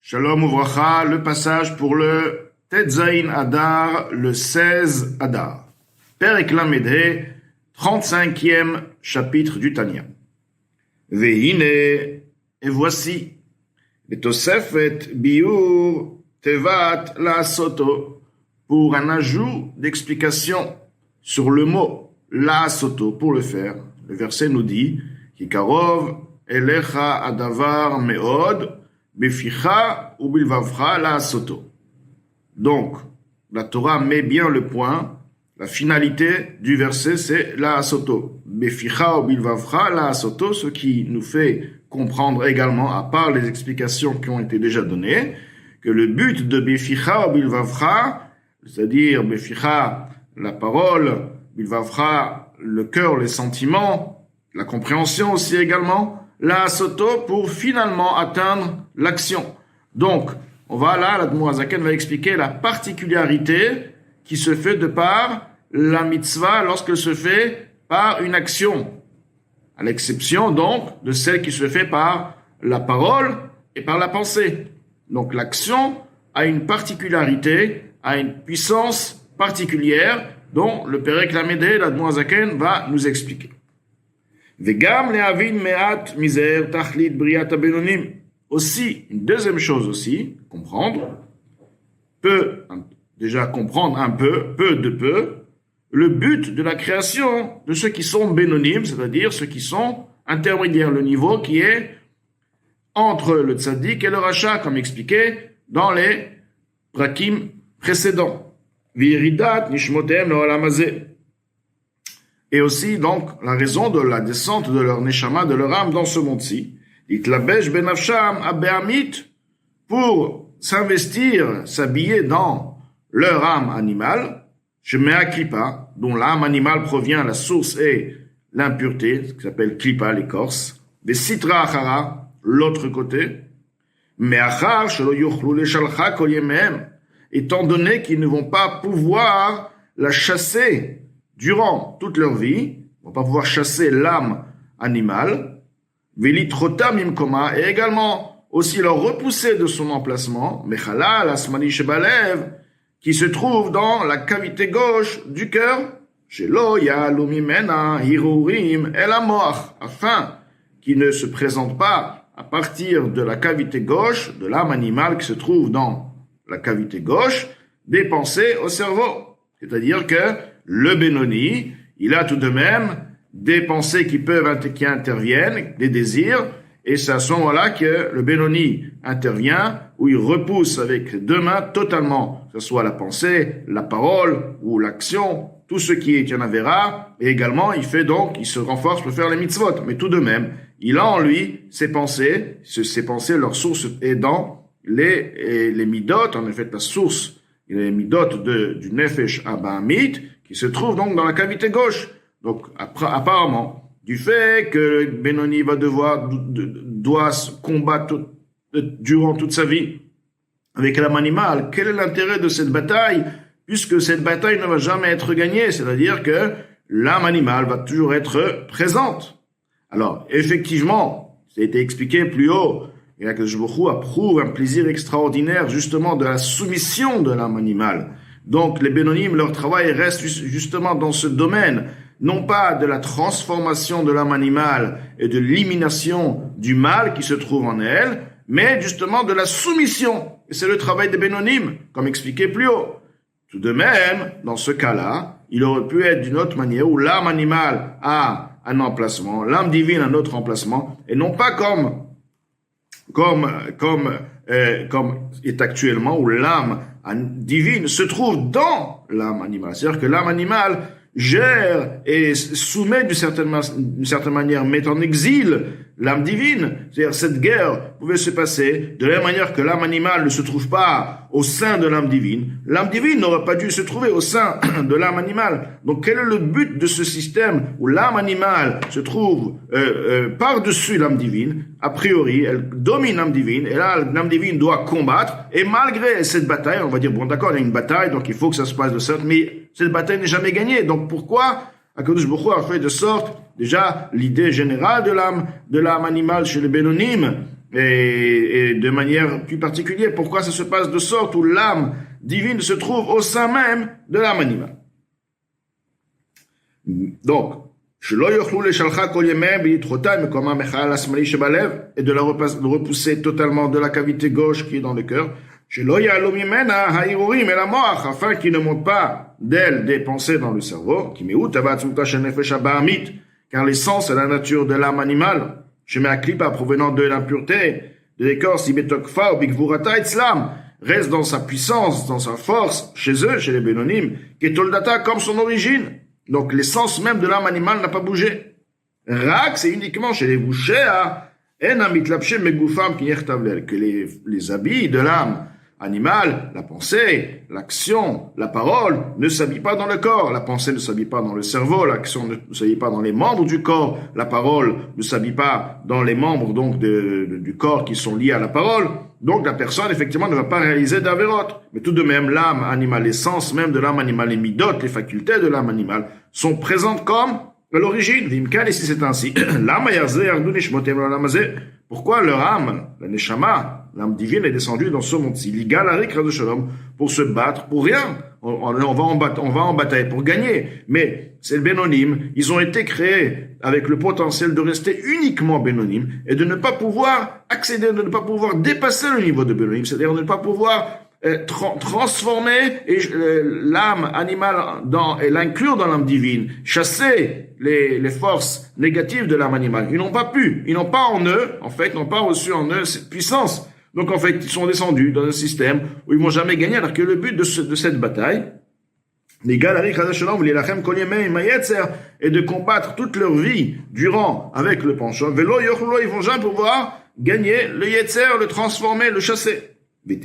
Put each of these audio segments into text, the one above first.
Shalom Uvracha, le passage pour le Tetzain Adar, le 16 Adar. Perek Lamedhe, 35e chapitre du Tanya. Vehine, et voici, le Tosefet Biur Tevat La Soto, pour un ajout d'explication sur le mot La Soto, pour le faire. Le verset nous dit, Kikarov Elecha Adavar Meod, Beficha ou bilvavcha la soto. Donc, la Torah met bien le point. La finalité du verset, c'est la soto. Beficha ou bilvavcha la soto, ce qui nous fait comprendre également, à part les explications qui ont été déjà données, que le but de Beficha ou bilvavcha, c'est-à-dire Beficha, la parole, bilvavcha, le cœur, les sentiments, la compréhension aussi également, la soto pour finalement atteindre l'action. Donc, on va là, l'Admour HaZaken va expliquer la particularité qui se fait de par la mitzvah lorsqu'elle se fait par une action. À l'exception donc de celle qui se fait par la parole et par la pensée. Donc l'action a une particularité, a une puissance particulière dont le Perek Lamedhe, l'Admour HaZaken va nous expliquer. Vegam lehavin me'at mizer tachlit briat habenonim. Aussi, une deuxième chose aussi, comprendre un peu, le but de la création de ceux qui sont bénonim, c'est-à-dire ceux qui sont intermédiaires, le niveau qui est entre le tzaddik et le rachat, comme expliqué dans les prakim précédents. Viridat nishmotem le'olam hazeh. Et aussi, donc, la raison de la descente de leur neshama, de leur âme dans ce monde-ci. Itlabesh benafsham abeamit, pour s'investir, s'habiller dans leur âme animale, shemea klipa, dont l'âme animale provient, la source est l'impureté, ce qui s'appelle klipa, l'écorce. Vesitra achara, l'autre côté. Meachar shelo yuchlu leshalcha kol yemehem, étant donné qu'ils ne vont pas pouvoir la chasser durant toute leur vie, on va pas pouvoir chasser l'âme animale, velitrotam imkoma, et également aussi leur repousser de son emplacement, mechalal asmani shebalev, qui se trouve dans la cavité gauche du cœur, shelo yalu mimena hirurim el hamoach, afin qu'il ne se présente pas à partir de la cavité gauche de l'âme animale qui se trouve dans la cavité gauche, des pensées au cerveau. C'est-à-dire que le Benoni, il a tout de même des pensées qui interviennent, des désirs, et c'est à ce moment-là que le Benoni intervient, où il repousse avec deux mains totalement, que ce soit la pensée, la parole ou l'action, tout ce qui est Yanavera, et également il se renforce pour faire les mitzvot, mais tout de même, il a en lui ses pensées, leur source est dans les midot, en effet la source, les midot du nefesh abahamit, qui se trouve donc dans la cavité gauche. Donc, apparemment, du fait que le Benoni doit se combattre durant toute sa vie avec l'âme animale, quel est l'intérêt de cette bataille, puisque cette bataille ne va jamais être gagnée, c'est-à-dire que l'âme animale va toujours être présente. Alors, effectivement, ça a été expliqué plus haut, et là que Jbochou approuve un plaisir extraordinaire, justement, de la soumission de l'âme animale. Donc, les Bénonim, leur travail reste justement dans ce domaine, non pas de la transformation de l'âme animale et de l'élimination du mal qui se trouve en elle, mais justement de la soumission. Et c'est le travail des Bénonim, comme expliqué plus haut. Tout de même, dans ce cas-là, il aurait pu être d'une autre manière où l'âme animale a un emplacement, l'âme divine un autre emplacement, et non pas comme est actuellement, où l'âme divine se trouve dans l'âme animale. C'est-à-dire que l'âme animale gère et soumet d'une certaine manière, met en exil l'âme divine. C'est-à-dire cette guerre pouvait se passer de la même manière que l'âme animale ne se trouve pas au sein de l'âme divine. L'âme divine n'aurait pas dû se trouver au sein de l'âme animale. Donc quel est le but de ce système où l'âme animale se trouve par-dessus l'âme divine? A priori, elle domine l'âme divine, et là, l'âme divine doit combattre, et malgré cette bataille, on va dire, bon d'accord, il y a une bataille, donc il faut que ça se passe de sorte, mais cette bataille n'est jamais gagnée. Donc pourquoi HaKadosh Baruch Hu a fait de sorte, déjà, l'idée générale de l'âme animale chez les Bénonim, et de manière plus particulière, pourquoi ça se passe de sorte où l'âme divine se trouve au sein même de l'âme animale. Donc, et de la repousser totalement de la cavité gauche qui est dans le cœur, afin qu'il ne monte pas d'elle des pensées dans le cerveau, car l'essence est la nature de l'âme animale, provenant de l'impureté, de l'écorce, reste dans sa puissance, dans sa force, chez eux, chez les Bénonim, qui est Toldata comme son origine. Donc l'essence même de l'âme animale n'a pas bougé. Rak, c'est uniquement chez les Bouchéa, que les habits de l'âme animale, la pensée, l'action, la parole, ne s'habillent pas dans le corps. La pensée ne s'habille pas dans le cerveau, l'action ne s'habille pas dans les membres du corps, la parole ne s'habille pas dans les membres donc du corps qui sont liés à la parole. Donc la personne effectivement ne va pas réaliser d'Averot. Mais tout de même, l'âme animale, l'essence même de l'âme animale, les midot, les facultés de l'âme animale, sont présentes comme à l'origine. Vimkan, ici c'est ainsi. Pourquoi leur âme, la neshama, l'âme divine est descendue dans ce monde-ci, pour se battre pour rien. On va en bataille pour gagner. Mais c'est le Bénonim. Ils ont été créés avec le potentiel de rester uniquement Bénonim et de ne pas pouvoir accéder, de ne pas pouvoir dépasser le niveau de Bénonim, c'est-à-dire de ne pas pouvoir transformer l'âme animale et l'inclure dans l'âme divine, chasser les forces négatives de l'âme animale. Ils n'ont pas pu, ils n'ont pas en eux, en fait, ils n'ont pas reçu en eux cette puissance. Donc en fait, ils sont descendus dans un système où ils vont jamais gagner, alors que le but de cette bataille, est de combattre toute leur vie durant avec le penchant. Ils vont jamais pouvoir gagner le yetzer, le transformer, le chasser. Et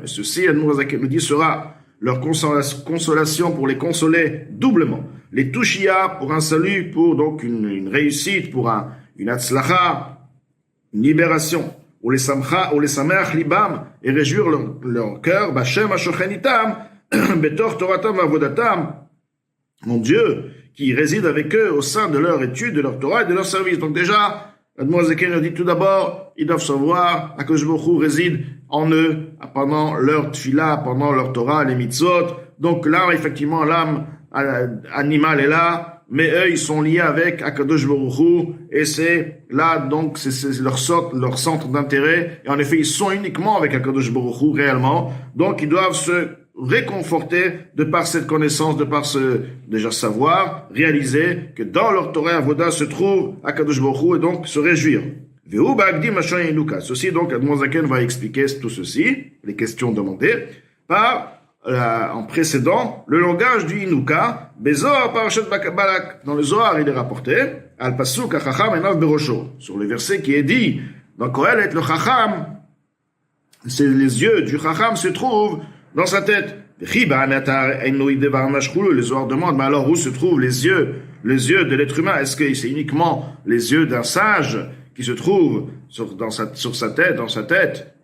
ceci, Admorazaken nous dit, sera leur consolation pour les consoler doublement. Les touchia pour un salut, pour donc une réussite, pour une atzlacha, une libération. Ou les sameach libam, et réjouir leur cœur, Bashem Ashochenitam, Betor Toratam Avodatam, mon Dieu, qui réside avec eux au sein de leur étude, de leur Torah et de leur service. Donc déjà, Admorazaken nous dit tout d'abord, ils doivent savoir, HaKadosh Baruch Hu réside en eux pendant leur tfila, pendant leur Torah, les mitzvot. Donc là, effectivement, l'âme animale est là, mais eux, ils sont liés avec HaKadosh Baruch Hu, et c'est là, donc, c'est leur centre d'intérêt. Et en effet, ils sont uniquement avec HaKadosh Baruch Hu, réellement. Donc, ils doivent se réconforter de par cette connaissance, de par ce déjà savoir, réaliser que dans leur Torah Avoda se trouve HaKadosh Baruch Hu, et donc se réjouir. Ceci, donc, Admorazaken va expliquer tout ceci, les questions demandées, par, en précédant, le langage du Inuka, Bezor Parashat Balak. Dans le Zohar, il est rapporté, Al Pasuk HaChacham Enav Berosho, sur le verset qui est dit, dans Kohelet, le Chacham, c'est les yeux du Chacham se trouvent dans sa tête. Le Zohar demande, mais alors où se trouvent les yeux de l'être humain? Est-ce que c'est uniquement les yeux d'un sage qui se trouvent sur sa tête,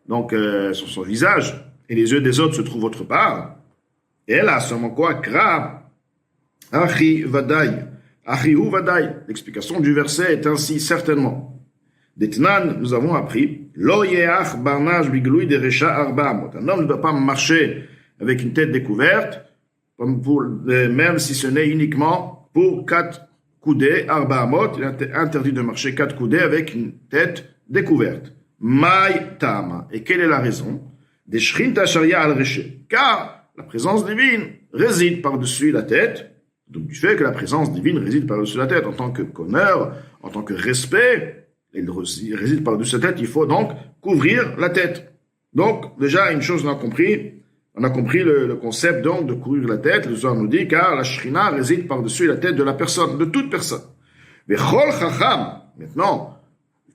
donc sur son visage, et les yeux des autres se trouvent autre part? Et là, seulement quoi? Kra, Achi Vadaï, Achihu Vadaï. L'explication du verset est ainsi, certainement. D'Etnan, nous avons appris, Lo yeach barnage bigloui de recha arba amot. Un homme ne doit pas marcher avec une tête découverte, même si ce n'est uniquement pour 4 coudées, arba amot. Il est interdit de marcher 4 coudées avec une tête découverte. Mai tama. Et quelle est la raison? Des shrinta sharia al reche. Car la présence divine réside par-dessus la tête. Donc du fait que la présence divine réside par-dessus la tête, en tant que honneur, en tant que respect, il réside par-dessus la tête, il faut donc couvrir la tête. Donc, déjà, une chose on a compris le concept donc de couvrir la tête. Le Zohar nous dit, car la Shrina réside par-dessus la tête de la personne, de toute personne. Mais Chol Chacham, maintenant,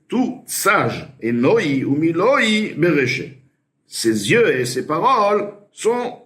tout sage, et Noi ou Miloi Bereche, ses yeux et ses paroles sont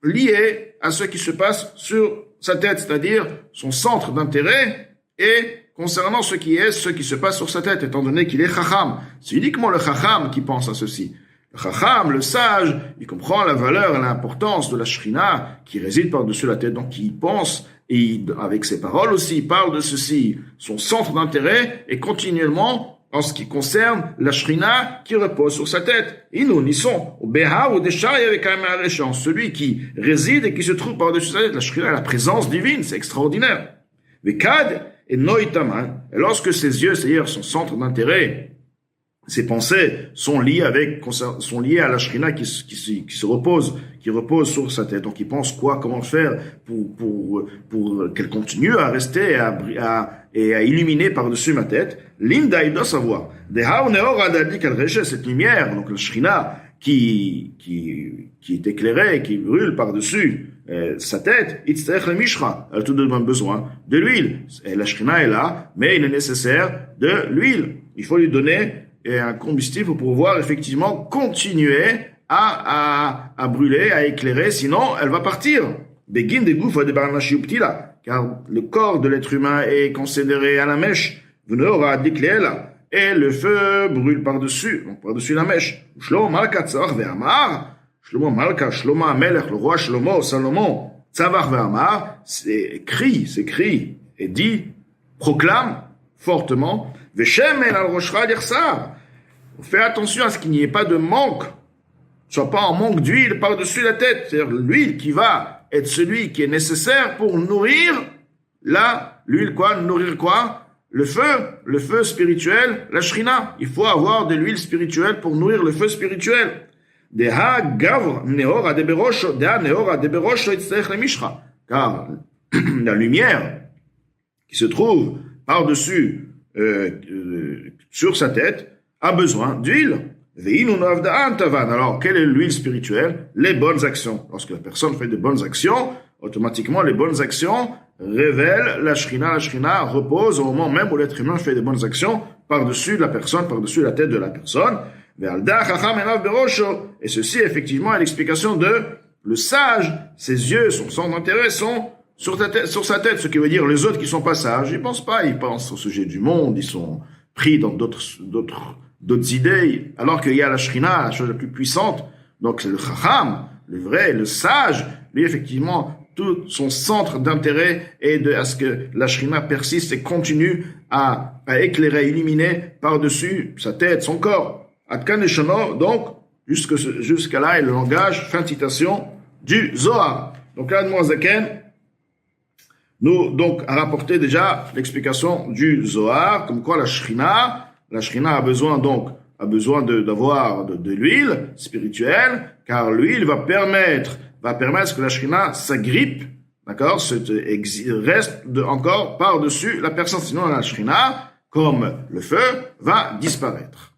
liés à ce qui se passe sur sa tête, c'est-à-dire son centre d'intérêt est concernant ce qui se passe sur sa tête, étant donné qu'il est Chacham. C'est uniquement le Chacham qui pense à ceci. Le Chacham, le sage, il comprend la valeur et l'importance de la Shrina qui réside par-dessus la tête, donc il pense, et avec ses paroles aussi, il parle de ceci. Son centre d'intérêt est continuellement en ce qui concerne la Shrina qui repose sur sa tête. Et nous, nisson, au Beha ou des chars, il y avait quand même un réchant, celui qui réside et qui se trouve par-dessus sa tête. La Shrina, la présence divine, c'est extraordinaire. Vekad et Noitaman, et lorsque ses yeux, c'est-à-dire son centre d'intérêt, ses pensées sont liées à la Shrina qui se repose, qui repose sur sa tête. Donc il pense comment faire pour qu'elle continue à rester et à illuminer par-dessus ma tête. Linda, il doit savoir. Cette lumière, donc la Shrina qui est éclairée, qui brûle par-dessus sa tête, elle a tout de même besoin de l'huile. Et la Shrina est là, mais il est nécessaire de l'huile. Il faut lui donner un combustible pour pouvoir effectivement continuer à brûler, à éclairer, sinon elle va partir. Car le corps de l'être humain est considéré à la mèche, et le feu brûle par-dessus la mèche. Shlomo Malka Tzavach ve'amar, Shlomo Malka, Shlomo Amelech, le roi Shlomo, Salomon, Tzavach ve'amar, c'est crie, et dit, proclame fortement, Veshemen al roshcha dirsa. Fais attention à ce qu'il n'y ait pas de manque, soit pas en manque d'huile par-dessus la tête, c'est-à-dire l'huile qui va être celui qui est nécessaire pour nourrir l'huile quoi, nourrir quoi? Le feu spirituel, la shrina. Il faut avoir de l'huile spirituelle pour nourrir le feu spirituel. Deha gavr neora deberosho, deha neora deberosho itzech lemishcha. Car la lumière qui se trouve par-dessus sur sa tête a besoin d'huile. Alors, quelle est l'huile spirituelle? Les bonnes actions. Lorsque la personne fait de bonnes actions, automatiquement, les bonnes actions révèlent la shrina. La shrina repose au moment même où l'être humain fait de bonnes actions par-dessus la personne, par-dessus la tête de la personne. Et ceci, effectivement, est l'explication de le sage. Ses yeux, son centre d'intérêt sont sur sa tête. Ce qui veut dire les autres qui sont pas sages, ils pensent pas. Ils pensent au sujet du monde. Ils sont pris dans d'autres idées, alors qu'il y a la shrina, la chose la plus puissante. Donc c'est le chacham, le vrai, le sage, lui effectivement, tout son centre d'intérêt est à ce que la shrina persiste et continue à éclairer, à illuminer par-dessus sa tête, son corps. Atkan Eshono, donc, jusqu'à là est le langage, fin de citation, du Zohar. Donc là, Zaken nous donc a rapporté déjà l'explication du Zohar, comme quoi la shrina a besoin d'avoir de l'huile spirituelle, car l'huile va permettre que la shrina s'agrippe, d'accord, reste encore par-dessus la personne, sinon la shrina, comme le feu, va disparaître.